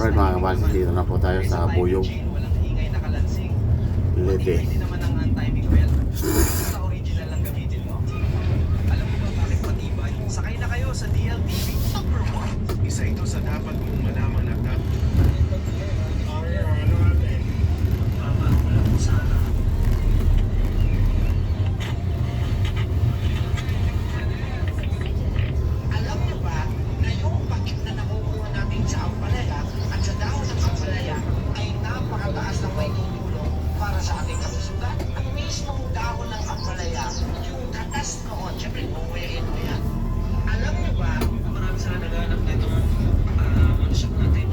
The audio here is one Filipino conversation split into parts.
Alright mga kabasis, dito na po tayo sa Buyog Leyte. Hindi naman ang timing belt. Sa original lang gamitin mo. Alam mo ba bakit matibay? Sakay na kayo sa DLTV number 1. Isa ito sa dapat mong malaman at Alam niyo ba na yung pakit na nakukuha natin sa ampalaya at sa dahon ng ampalaya ay napakataas ng may tutulong para sa ating kalusugan? Ang mismong dahon ng ampalaya, yung katas noon, syempre mumuyain mo yan. Alam niyo ba, marami sana naghanap na itong manusyok natin.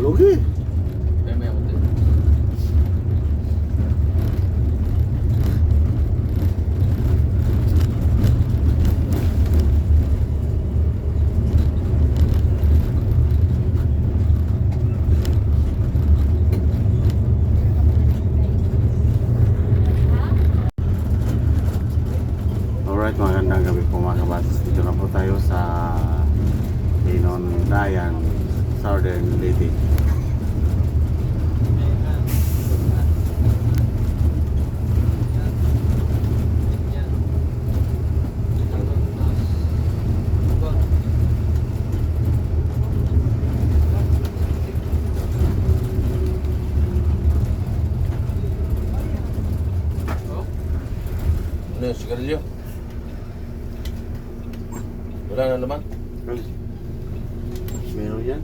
Lugi. Alright, magandang gabi po mga kabasis. Dito na po tayo sa Inondayan, Southern Leyte. Ano yung sigarilyo? Wala na naman? Meron yan.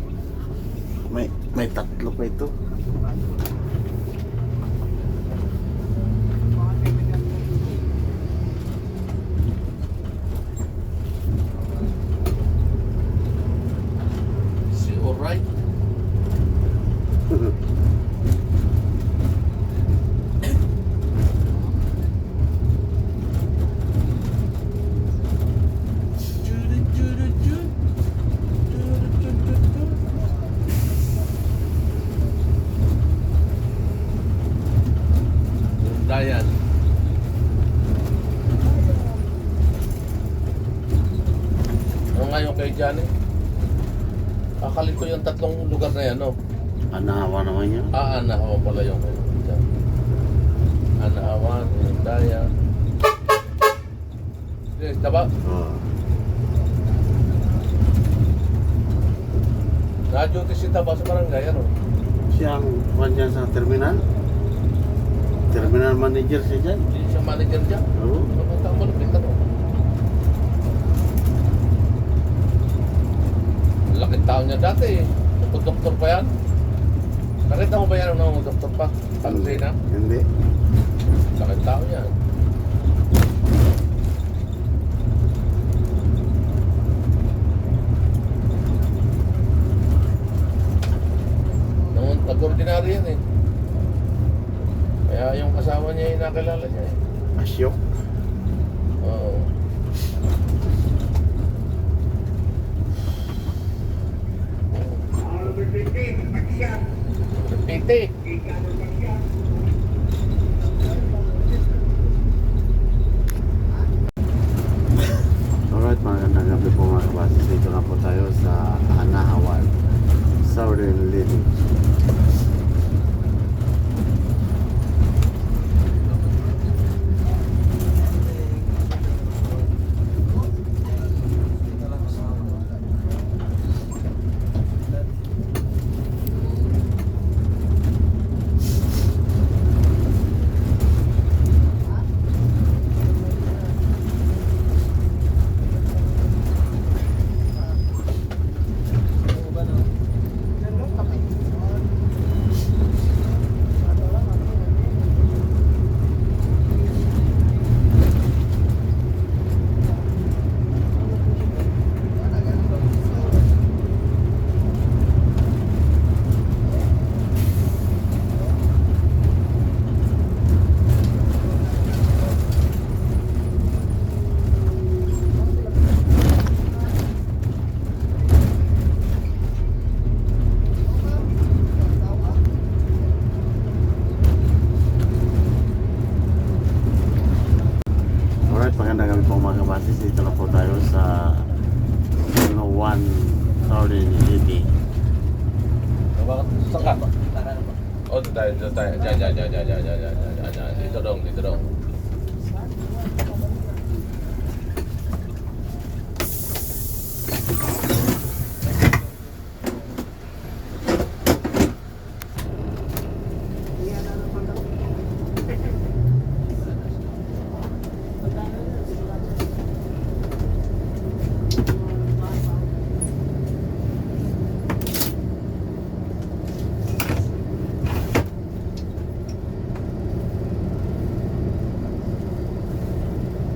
May tatlo pa ito. Si alright? Dayan. Ano nga yung kay Johnny? Akalit ko yung tatlong lugar na yan, no? Anahawa naman yan. Anahawa pala yung kay Johnny. Anahawa, yung Dayan. Yes, taba? Oh. Na-duty si Taba sa barangay, ano? Siyang kuwan dyan sa terminal. Terminal manager siya dyan. Hindi siya manager dyan. Oo. Kapunta ang malupit, ano? Laking tao niya dati, eh. Doktor pa yan. Nakita mo ba yan ng doktor pa? Pag-sina? Hindi. Laking tao yan. Noon, pag-ordinary yan eh. Kaya yung kasama niya yung nakilala niya eh. Asyok. Oo. Piti. Alright, magandang gabi po mga kabasis. Dito na po tayo sa Anahawan, Southern Leyte. tayo. Diyan. Dito dong.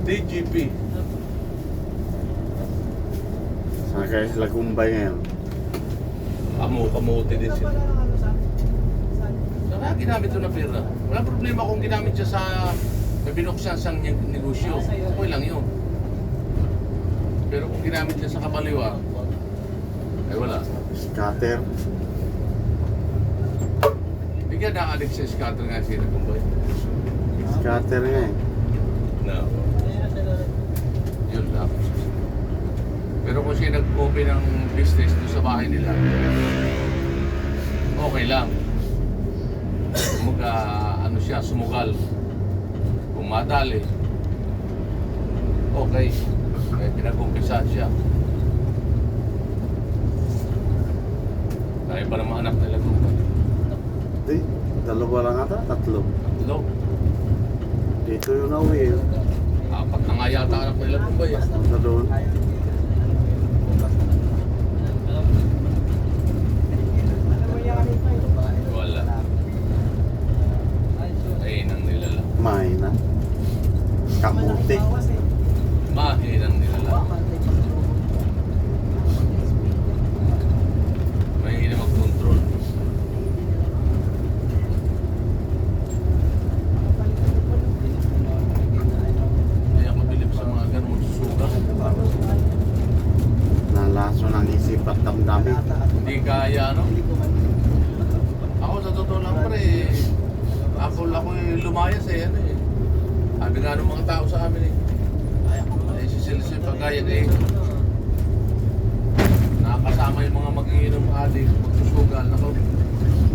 DGP. Saan kayo sila kumbay ngayon? Kamuti din sila. Saka ginamit ito na pera. Wala problema kung ginamit siya sa may binuksan siyang negosyo. Okay lang yun. Pero kung ginamit niya sa kabaliwa, ay wala. Scatter. Bigyan na Alex sa scatter nga sila kumbay. Scatter nga eh. No. Yun lang. Pero kung siya nag-open ng business doon sa bahay nila, okay lang. Ano siya, sumugal. Kung madali, okay. May pinag-umpisahan siya. Kaya pa naman anak nila kung Di, dalawa lang ata, tatlo. tatlo. Dito yung nauwi eh. 4 na nga yata anak nila kung ba yan. Punta doon. Wala. Mahinang nila lang. Mahina. Kamuti. Mahinang nila lang. Mahina mag-control. Kaya ako bilib sa mga ganun susuka. Nalaso ng isip at damdamin. Hindi kaya ano. Ako sa totoo lang pre, ako lumayas eh ano eh. Sabi nga ng mga tao sa amin eh. Ay si Silsi pagkaya eh. Nakakasama yung mga mag-iinom adik, magsusugal, ako.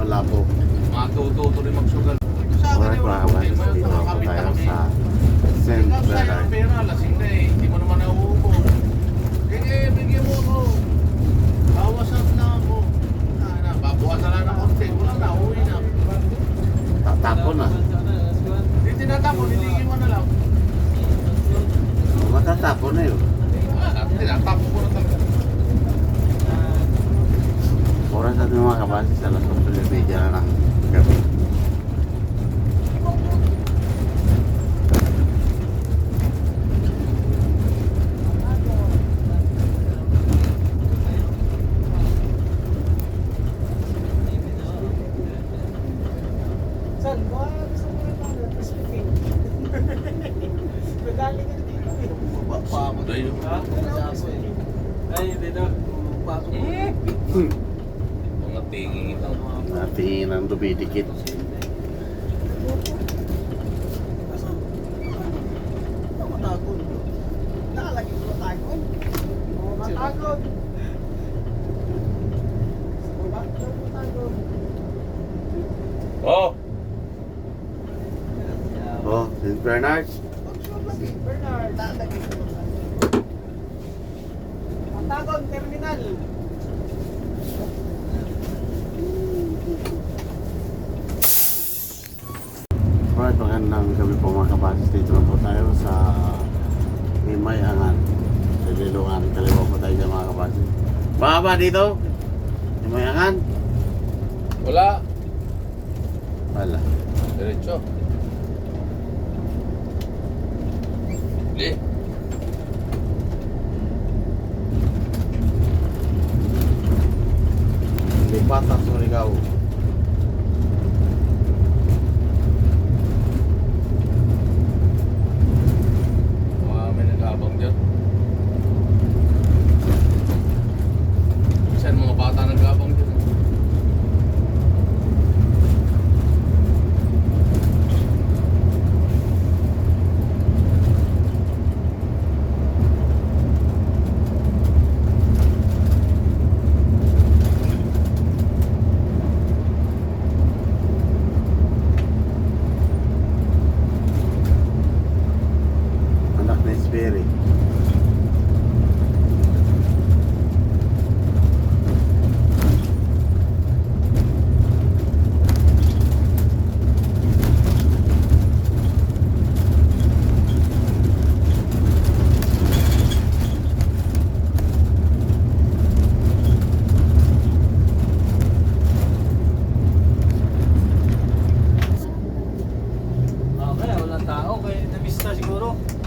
Malabo. Mga tuto rin magsugal. Sa akin Alright eh, mga wala kabastos, problema yun, dito ako nakakabit na tayo kami. sa St. Ikaw sa'yo Bernard. ng pera, lasing na eh. Hindi mo naman nauubo. Bigyan mo ako. Bawasan na ako. Babawasan na ng konti. Wala na, uwi na. Tatapon na. Hindi tinatapon, hiligin mo na lang. Matatapon na yun. Tinatapon ko na talaga. Oras natin mga kabastos sa Las Media na ng gabi. Saan? Gusto mo rin paano? Speaking. Magaling ka dito eh. Dahil Ay, hindi na. Pasok mo. mga tingin ito. Natingin ang dumidikit. Matagod. Nakalagay ko matagod. Matagod. Matagod. Oh! Oh, St. Bernard. Bernard, lalagay ko matagod. Matagod, terminal. Alright, magandang gabi po mga kabastos. Dito na po tayo sa Himayangan. Sa Lilungan. Kaliwa po tayo dyan mga kabastos. Baba dito. Himayangan. Wala. Wala. Diretso. Hindi. Lipat ang Surigao. May nag-aabang dyan. Saan mga bata nag-aabang dyan?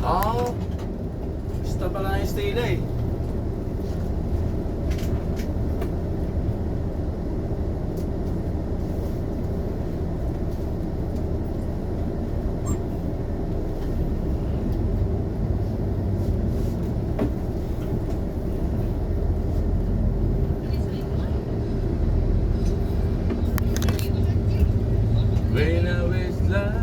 Ah, Basta pala yung Stella eh. when I was lost.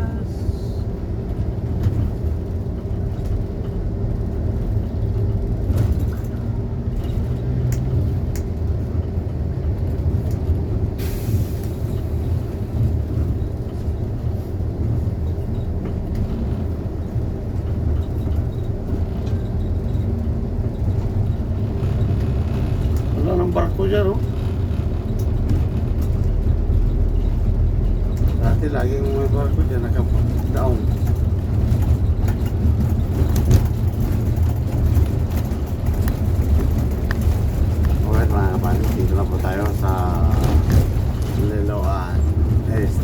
Wala ng barko dyan, oh. Dati laging may barko dyan, naka-down. Okay mga kapatid, dito na po tayo sa Liloan East.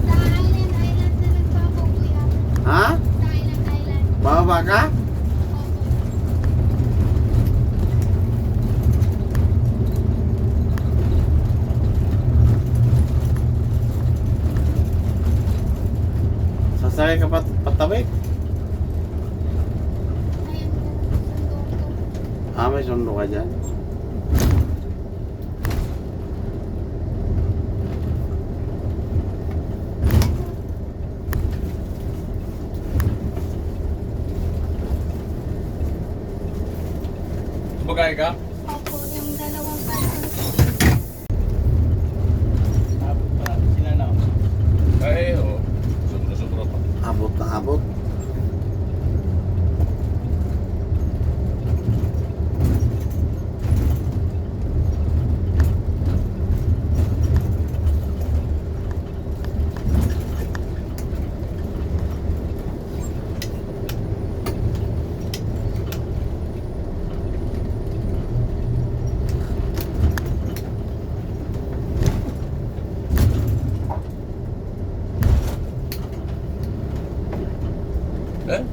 Sa Island na nagpapa kuya. Ha? Sa Island. Bababa ka? Sasakay ka patawid? Ayan na nagsundo ko. May sundo ka dyan. Bagay ka? Opo, yung dalawang person. Tapos pa sila na. Ay, oo. Sobra-sobra pa. Abot na abot.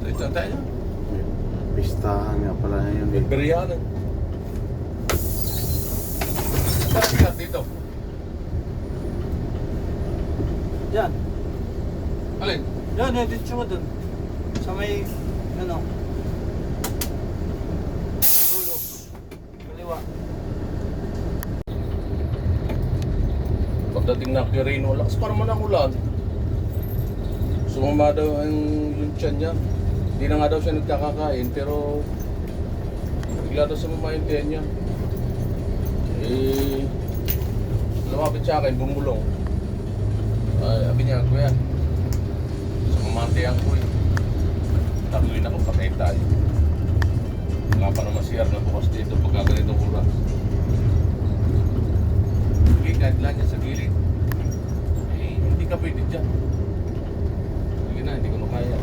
Ito tayo. Pistahan nga pala yun dito. Beriyanan. Saan ka dito? Yan. Alin? Yan, edit mo dun. Sa may, ano. Dulo. Kaliwa. Pagdating na Quirino, lakas pa naman ang ulan. Sumama daw yung tiyan niya. Hindi na nga daw siya nagkakakain, pero bigla daw sumama yung tiyan niya. Eh, lumapit siya akin, bumulong. Ay, sabi niya, kuya, sumama ang tiyan ko eh. Taguin ako, patay tayo. Wala pa naman siyar na bukas dito pagka ganitong oras. Sige, kahit lang niya sa gilid. Eh, hindi ka pwede dyan. Sige na, hindi ko na kaya.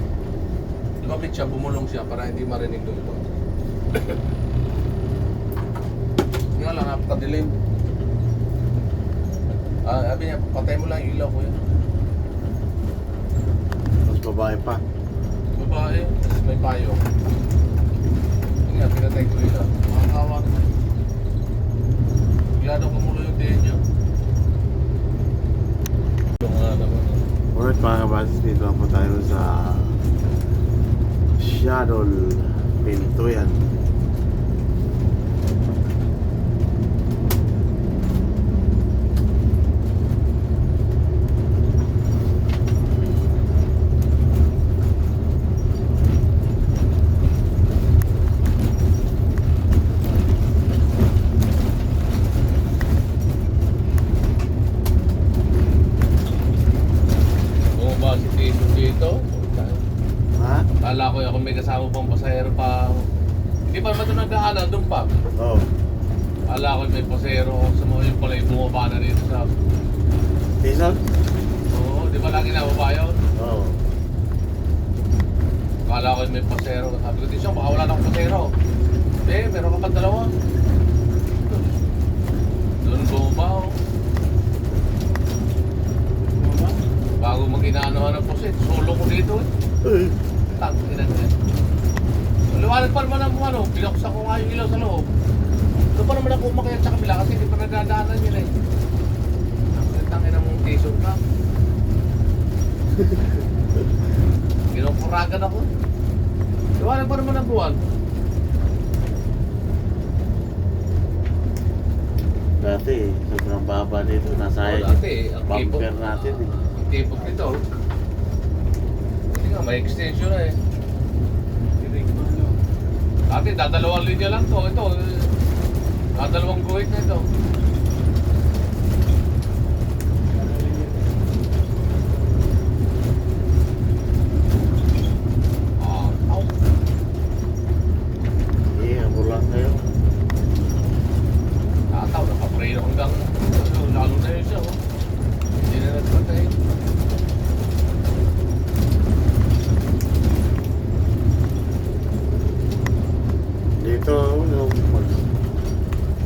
Lumapit siya, bumulong siya para hindi marinig doon ito. Nga lang, napakadilim. Sabi niya, patay mo lang yung ilaw ko yan. Tapos babae pa. Babae, tapos may payo. Yun nga, pinatay ko ilaw. Makakawa naman. Bigla daw kumulo yung tiyan niya. Yung nga naman. Alright mga kabasis, dito na po tayo sa Shadow Pintuyan. Bumaba si Tito dito. Ha? Kala ko ako may kasama pang pasahero pa. Hindi pa naman ito nagdaanan doon pa. Oo. Kala ko may pasahero sa mga yung pala yung bumaba na rin sa... Jason? Oo, di ba lagi nababa yun? Oo. Kala ko may pasahero. Sabi ko, Tisyo, baka wala na akong pasahero. Hindi, meron ka pa dalawa. Doon bumaba oh. Bago mag-inaanohan ng pusit, solo ko dito eh. Eh, Tangkinan niya. Liwanag pa naman ang ano, binuksan ko nga yung ilaw sa loob. Doon pa naman ako umakyat sa kabila kasi hindi pa nagdadaanan yun eh. Ang tangin ng tison ka. Ginupuragan ako. Liwanag pa naman ang buwan. Dati, sobrang baba dito. Nasayang Oo, dati, ang bumper tipo- natin eh. Ang tipot nito. Hindi nga, may extension na eh. Dati, dadalawang linya lang to. Ito, dadalawang guhit na ito. Au. Ako lang kayo. Tataw, nakapreno hanggang lalo na yun siya. Oh. Hindi na nagpatay. Dito, yung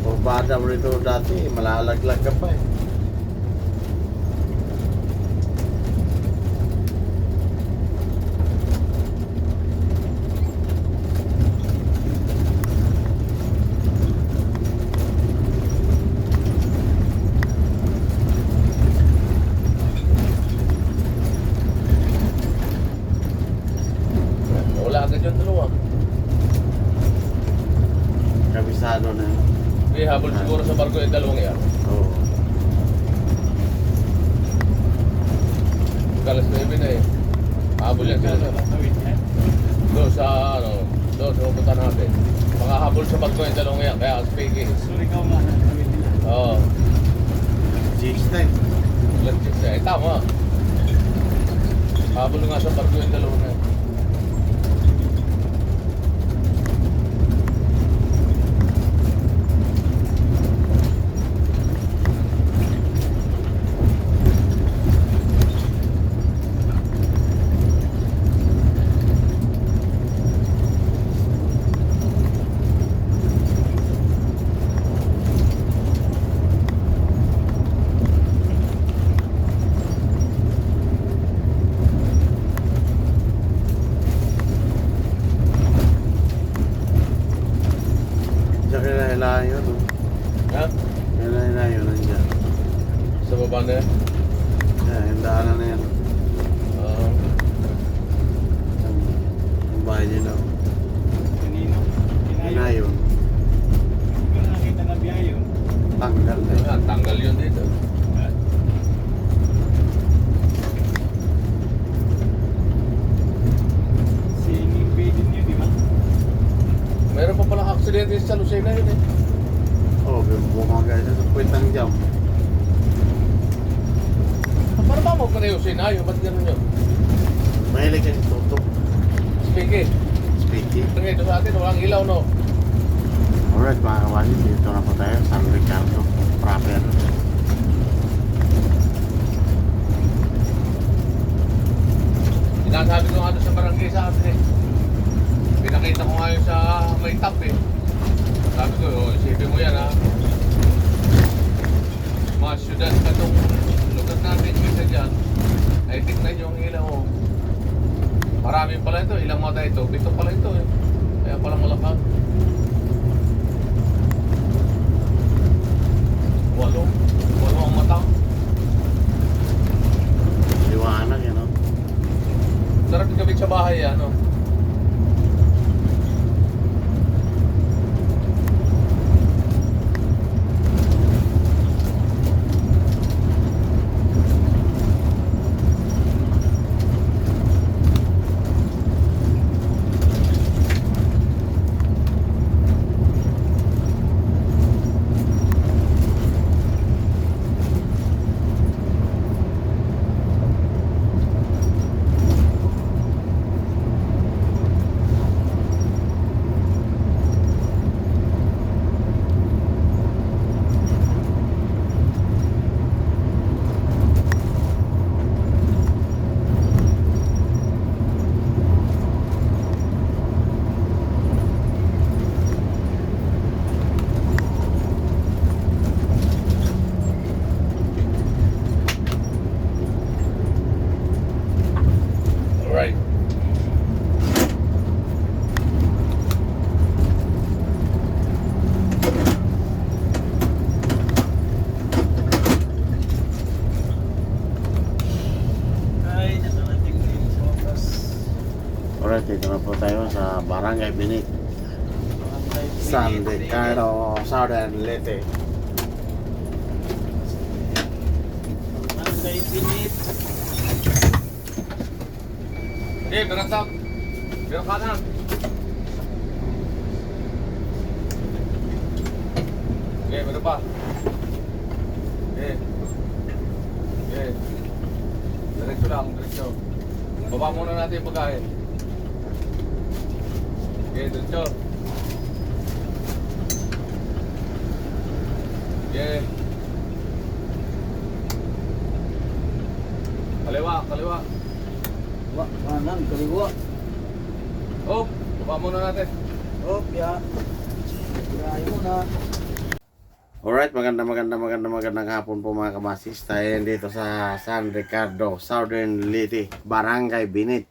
purbada mo rito dati, malalaglag ka pa eh. Wala agad yung dalawa. Kabisado na yun. Hindi, habol siguro sa barko yung dalawang yan. Oo. Kalas na yun eh. Habol yan sila sa... Doon sa ano, doon sa pupunta natin. Makahabol sa barko yung dalawang yan, kaya speaking. Oo. Cheese time. Lantik siya. Eh, tama. Habol nga sa barko yung dalawang yan. Diyan kailangan yun. Oh. Ha? Kailangan yun nandiyan. Sa baba na yan? Yan, yung daanan na yan. Oo. Ang bahay nila. Kanino? Inayon. Kung nakita na biyahe yun. Tanggal na Ayan, tanggal yun dito. Singing pwede niyo, di ba? Meron pa palang aksidente sa Lucena yun eh. Oo, bumagay na sa kwentang jam. Paano ba mo ka na yung sinayo? Ba't gano'n yun? Mahilig kasi tutok. Speaking. Speaking. Ito ngayon sa atin, walang ilaw no? Alright mga kawasin, dito na po tayo. San Ricardo proper. Sinasabi ko nga doon sa barangay sa atin eh. Pinakita ko nga yun sa may top eh. Sabi ko, oh, isipin mo yan ha. Mga syudad na itong lugar natin, isa dyan. Ay tignan yung ilaw. Oh. Marami pala ito, ilang mata ito. Pito pala ito eh. Kaya pala malakad. 8 ang mata. Liwanag yan, no? Sarap yung gabit sa bahay ano. Alright, dito na po tayo sa Barangay Binit, San Ricardo, Southern Leyte. Barangay Binit. Eh, berantap. Belok kanan. Oke, berdepan. Oke. Oke. Diretso lang, diretso. Baba muna natin yung pagkain. Oke, diretso. Oke. Kaliwa, kaliwa. Kanan, kaliwa. Oh, baba muna natin. Oh, ya. Kirahin mo na. Alright, magandang hapon po mga kabasis. Tayo dito sa San Ricardo, Southern Leyte, Barangay Binit.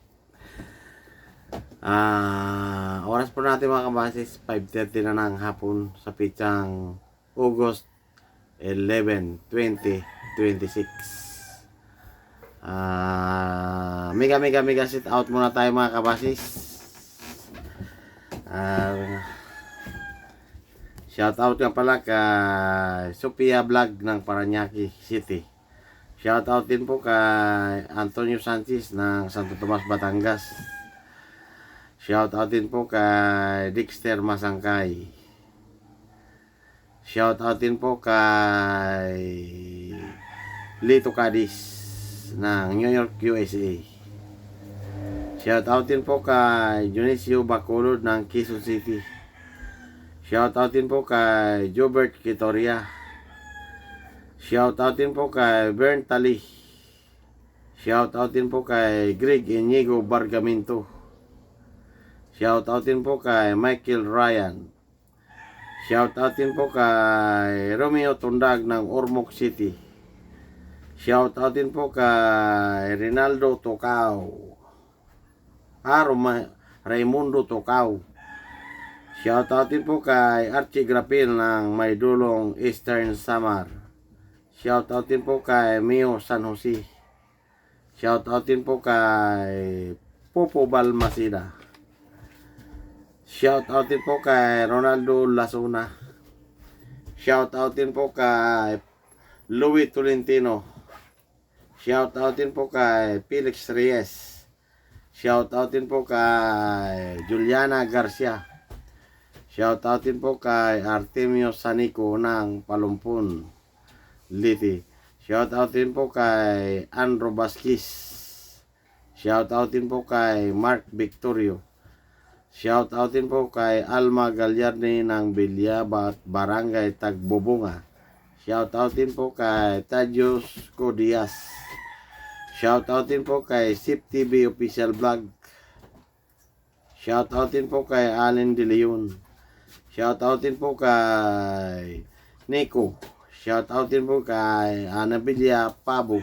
Oras po natin mga kabasis, 5:30 na ng hapon sa pitsang August 11, 2026. Mega sit out muna tayo mga kabasis. Shout out nga pala kay Sophia Vlog ng Parañaque City. Shout out din po kay Antonio Sanchez ng Santo Tomas, Batangas. Shout out din po kay Dexter Masangkay. Shout out din po kay Lito Cadiz ng New York, USA. Shout out din po kay Dionisio Bacolod ng Quezon City. Shoutout din po kay Jobert Quitoria. Shoutout din po kay Bern Tali. Shoutout din po kay Greg Inigo Bargamento. Shoutout din po kay Michael Ryan. Shoutout din po kay Romeo Tundag ng Ormoc City. Shoutout din po kay Rinaldo Tocao. Raimundo Tocao. Shoutout din po kay Archie Grapil ng Maydulong, Eastern Samar. Shoutout din po kay Mio San Jose. Shoutout din po kay Popo Balmasida. Shoutout din po kay Ronaldo Lasuna. Shoutout din po kay Louis Tolentino. Shoutout din po kay Felix Reyes. Shoutout din po kay Juliana Garcia. Shoutout din po kay Artemio Sanico ng Palumpon, Leyte. Shoutout din po kay Andro Vasquez. Shoutout din po kay Mark Victorio. Shoutout din po kay Alma Galyarni ng Bilyabat, Barangay Tagbubunga. Shoutout din po kay Tadios Codias. Shoutout din po kay Sip TV Official Vlog. Shoutout din po kay Allen De Leon. Shoutout din po kay Nico. Shoutout din po kay Anabilia Pabo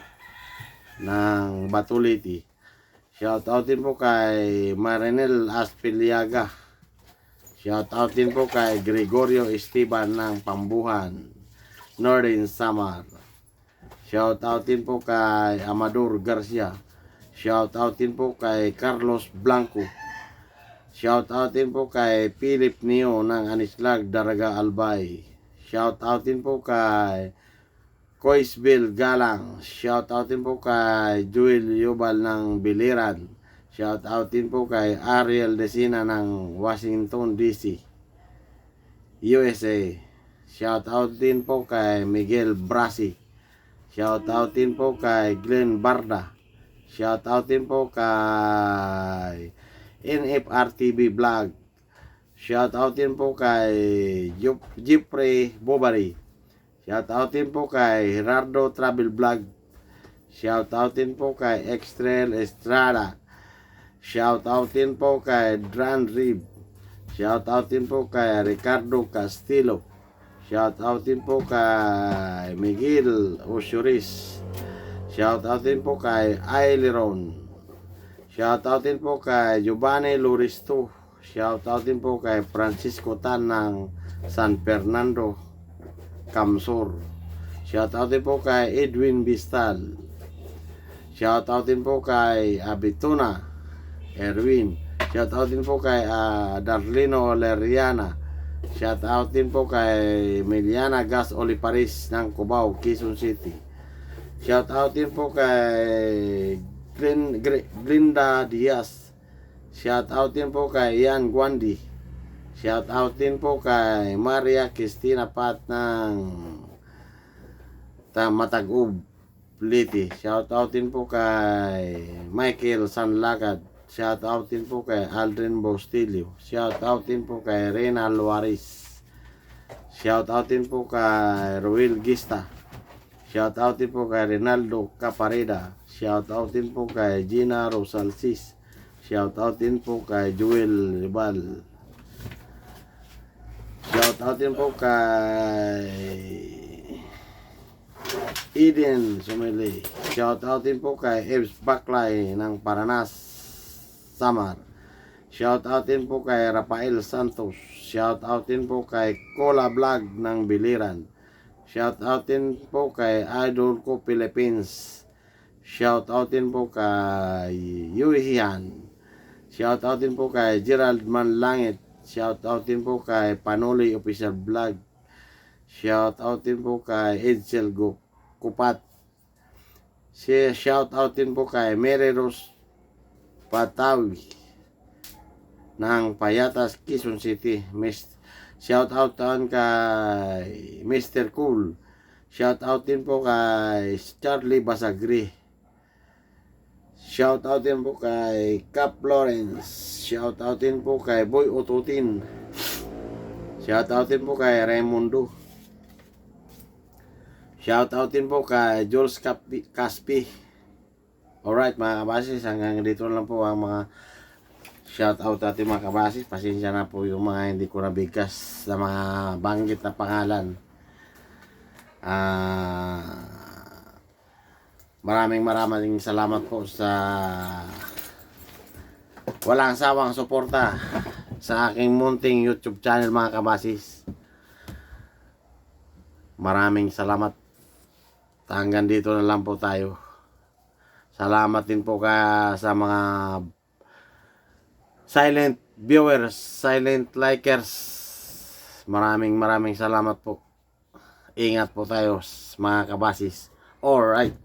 ng Batuliti. Shoutout din po kay Marinel Aspiliaga. Shoutout din po kay Gregorio Esteban ng Pambuhan, Northern Samar. Shoutout din po kay Amador Garcia. Shoutout din po kay Carlos Blanco. Shoutout din po kay Philip Neo ng Anislag, Daraga, Albay. Shoutout din po kay Coisville Galang. Shoutout din po kay Joel Yobal ng Biliran. Shoutout din po kay Ariel Desina ng Washington DC, USA. Shoutout din po kay Miguel Brasi. Shoutout din po kay Glenn Barda. Shoutout din po kay NFRTV Vlog. Shoutout din po kay Jeffrey Bobari. Shoutout din po kay Gerardo Travel Vlog. Shoutout din po kay Extrel Estrada. Shoutout din po kay Dran Rib. Shoutout din po kay Ricardo Castillo. Shoutout din po kay Miguel Osiris. Shoutout din po kay Aileron. Shoutout din po kay Giovanni Loristo. Shoutout din po kay Francisco Tan ng San Fernando, Camsor. Shoutout din po kay Edwin Bistal. Shoutout din po kay Abituna Erwin. Shout out din po kay Darlino Leriana. Shout out din po kay Miliana Gas Oliparis ng Cubao, Quezon City. Shout out din po kay Glinda Diaz. Shout out din po kay Ian Guandi. Shout out din po kay Maria Cristina Pat ng Matagub, Liti. Shout out din po kay Michael Sanlagad. Shout out din po kay Aldrin Bostilio. Shout out din po kay Rena Luaris. Shout out din po kay Ruel Gista. Shout out din po kay Rinaldo Capareda. Shout out din po kay Gina Rosalsis. Shout out din po kay Joel Ribal. Shout out din po kay Eden Sumili. Shout out din po kay Eves Baklay ng Paranas, Samar. Shout out din po kay Rafael Santos. Shout out din po kay Cola Vlog ng Biliran. Shout out din po kay Idol ko Philippines. Shout out din po kay Yuhian. Shout out din po kay Gerald Manlangit. Shout out din po kay Panoli Official Vlog. Shout out din po kay Edsel Kupat. Shout out din po kay Mary Rose Patawi ng Payatas, Quezon City. Shout out din kay Mr. Cool. Shout out din po kay Charlie Basagri. Shout out din po kay Cap Lawrence. Shout out din po kay Boy Otutin. Shout out din po kay Raimundo. Shout out din po kay Jules Caspi. Alright mga kabasis, hanggang dito lang po ang mga shout out natin mga kabasis. Pasensya na po yung mga hindi ko nabigkas sa mga banggit na pangalan. Maraming salamat po sa walang sawang suporta sa aking munting YouTube channel mga kabasis. Maraming salamat. Hanggang dito na lang po tayo. Salamat din po sa mga silent viewers, silent likers. Maraming salamat po. Ingat po tayo mga kabasis. Alright.